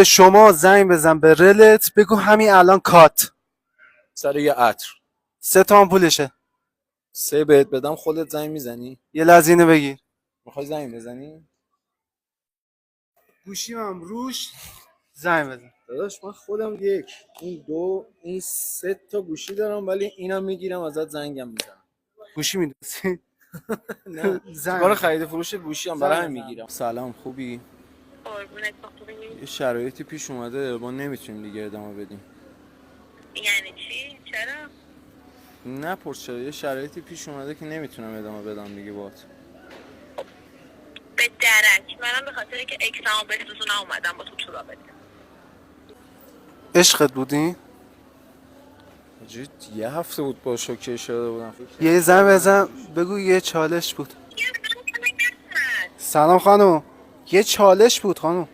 شما زنگ بزن به رلت بگو همین الان کات. سر یه عطر 3 تا آمپولشه. 3 بهت بدم خودت زنگ میزنی؟ یه لحظه بگیر. میخوای زنگ بزنی؟ گوشیم هم روش زنگ بزن. داداش من خودم این 2 این 3 تا گوشی دارم ولی اینم میگیرم ازت زنگم میزنم. گوشی میدوسی؟ نه کار خرید فروش گوشی هم برای همین میگیرم. سلام خوبی؟ یه شرایطی پیش اومده ما نمیتونیم دیگه ادامه بدیم. یعنی چی؟ چرا؟ نه چرا یه شرایطی پیش اومده که نمیتونم ادامه بدم دیگه باهات. به درک منم به خاطر اینکه اکسامو بسوزونم اومدم با تو رابطه. عشقت بودی؟ یه هفته بود با شوکه شده بودم. یه زنگ بزن بگو یه چالش بود. سلام خانم. یه چالش بود خانم.